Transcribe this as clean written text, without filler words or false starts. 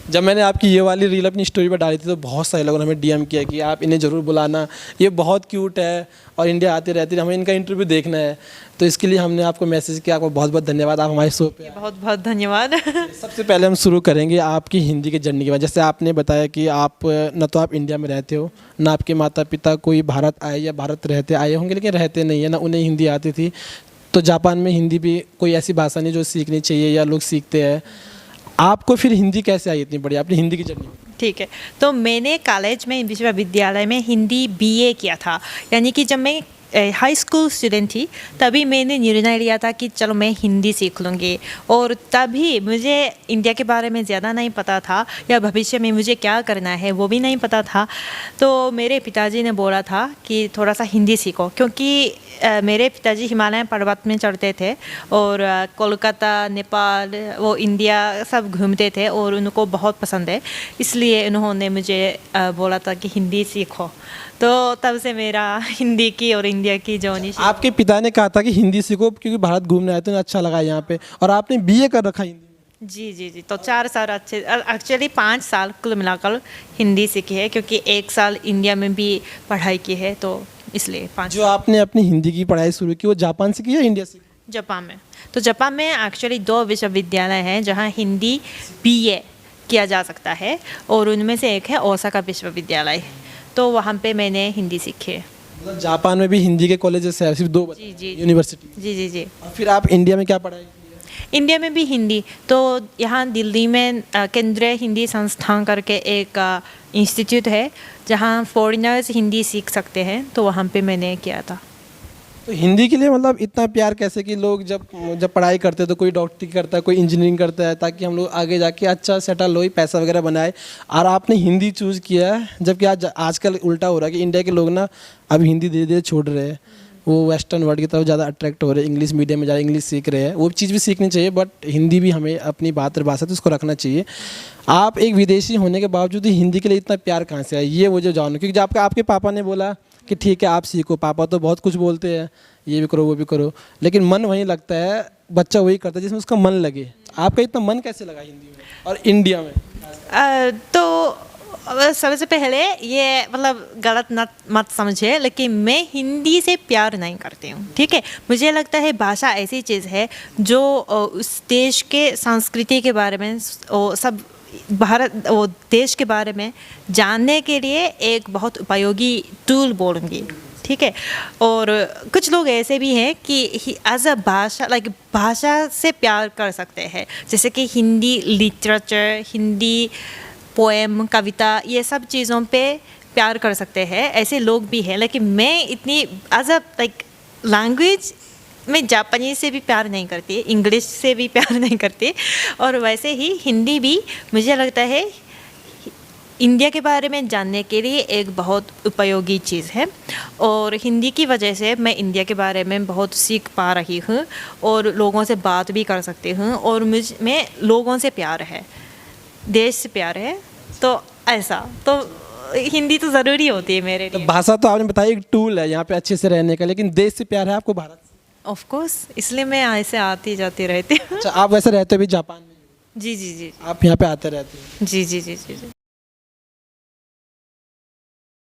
जब मैंने आपकी ये वाली रील अपनी स्टोरी पर डाली थी तो बहुत सारे लोगों ने हमें डीएम किया कि आप इन्हें ज़रूर बुलाना, ये बहुत क्यूट है और इंडिया आती रहती है, हमें इनका इंटरव्यू देखना है। तो इसके लिए हमने आपको मैसेज किया। आपको बहुत बहुत धन्यवाद, आप हमारे शो पे आए। बहुत बहुत धन्यवाद। सबसे पहले हम शुरू करेंगे आपकी हिंदी की जर्नी के बाद। जैसे आपने बताया कि आप न तो आप इंडिया में रहते हो, ना आपके माता पिता कोई भारत आए या भारत रहते आए होंगे, लेकिन रहते नहीं है, ना उन्हें हिंदी आती थी। तो जापान में हिंदी भी कोई ऐसी भाषा नहीं जो सीखनी चाहिए या लोग सीखते हैं। आपको फिर हिंदी कैसे आई इतनी बढ़िया, अपनी हिंदी की जर्नी? ठीक है, तो मैंने कॉलेज में विश्वविद्यालय में हिंदी बीए किया था। यानी कि जब मैं हाई स्कूल स्टूडेंट थी तभी मैंने निर्णय लिया था कि चलो मैं हिंदी सीख लूँगी। और तभी मुझे इंडिया के बारे में ज़्यादा नहीं पता था या भविष्य में मुझे क्या करना है वो भी नहीं पता था। तो मेरे पिताजी ने बोला था कि थोड़ा सा हिंदी सीखो, क्योंकि मेरे पिताजी हिमालय पर्वत में चढ़ते थे और कोलकाता, नेपाल, वो इंडिया सब घूमते थे और उनको बहुत पसंद है, इसलिए उन्होंने मुझे बोला था कि हिंदी सीखो। तो तब से मेरा हिंदी की और इंडिया की जर्नी। आपके पिता ने कहा था कि हिंदी सीखो क्योंकि भारत घूमने आए थे, अच्छा लगा यहाँ पे, और आपने बीए कर रखा हिंदी में। जी जी जी, तो 4 साल अच्छे, एक्चुअली 5 साल कुल मिलाकर हिंदी सीखी है, क्योंकि 1 साल इंडिया में भी पढ़ाई की है, तो इसलिए 5। जो आपने अपनी हिंदी की पढ़ाई शुरू की वो जापान से की या इंडिया से? जापान में। तो जापान में एक्चुअली 2 विश्वविद्यालय हैं जहाँ हिंदी बीए किया जा सकता है, और उनमें से एक है ओसाका विश्वविद्यालय। तो वहाँ पे मैंने हिंदी सीखी है। मतलब जापान में भी हिंदी के कॉलेजेस है, सिर्फ 2 जी जी यूनिवर्सिटी? जी जी जी। और फिर आप इंडिया में क्या पढ़ाई की? इंडिया में भी हिंदी, तो यहाँ दिल्ली में केंद्रीय हिंदी संस्थान करके एक इंस्टीट्यूट है जहाँ फॉरेनर्स हिंदी सीख सकते हैं, तो वहाँ पे मैंने किया था। तो हिंदी के लिए मतलब इतना प्यार कैसे कि लोग जब पढ़ाई करते हैं तो कोई डॉक्टरी करता है, कोई इंजीनियरिंग करता है, ताकि हम लोग आगे जाके अच्छा सेटल हो, पैसा वगैरह बनाए, और आपने हिंदी चूज़ किया है। जबकि आजकल उल्टा हो रहा है कि इंडिया के लोग ना अब हिंदी धीरे धीरे छोड़ रहे हैं, वो वेस्टर्न वर्ल्ड की तरफ ज़्यादा अट्रैक्ट हो रहे हैं, इंग्लिश मीडियम में ज़्यादा इंग्लिश सीख रहे हैं। वो चीज़ भी सीखनी चाहिए, बट हिंदी भी हमें अपनी मातृभाषा तो उसको रखना चाहिए। आप एक विदेशी होने के बावजूद हिंदी के लिए इतना प्यार कहाँ से आया, ये मुझे जानूँ। क्योंकि जब आपके पापा ने बोला कि ठीक है आप सीखो, पापा तो बहुत कुछ बोलते हैं, ये भी करो वो भी करो, लेकिन मन वहीं लगता है, बच्चा वही करता है जिसमें उसका मन लगे। आपका इतना मन कैसे लगा हिंदी में और इंडिया में? तो सबसे पहले ये मतलब गलत मत समझे, लेकिन मैं हिंदी से प्यार नहीं करती हूँ, ठीक है। मुझे लगता है भाषा ऐसी चीज़ है जो उस देश के संस्कृति के बारे में, सब वो देश के बारे में जानने के लिए एक बहुत उपयोगी टूल बोलूँगी, ठीक है। और कुछ लोग ऐसे भी हैं कि एज अ भाषा, भाषा से प्यार कर सकते हैं, जैसे कि हिंदी लिटरेचर, हिंदी पोएम, कविता, ये सब चीज़ों पे प्यार कर सकते हैं, ऐसे लोग भी हैं। लेकिन मैं इतनी एज अ लैंग्वेज मैं जापानीज से भी प्यार नहीं करती, इंग्लिश से भी प्यार नहीं करती, और वैसे ही हिंदी भी मुझे लगता है इंडिया के बारे में जानने के लिए एक बहुत उपयोगी चीज़ है। और हिंदी की वजह से मैं इंडिया के बारे में बहुत सीख पा रही हूँ और लोगों से बात भी कर सकती हूँ, और में लोगों से प्यार है, देश से प्यार है, तो ऐसा तो हिंदी तो ज़रूरी होती है मेरे लिए। तो भाषा तो आपने बताया एक टूल है यहाँ पे अच्छे से रहने का, लेकिन देश से प्यार है आपको भारत से? ऑफ कोर्स, इसलिए मैं ऐसे आती जाती रहती हूँ। अच्छा, आप वैसे रहते भी जापान में? जी जी जी। आप यहाँ पे आते रहते हैं? जी जी जी जी जी।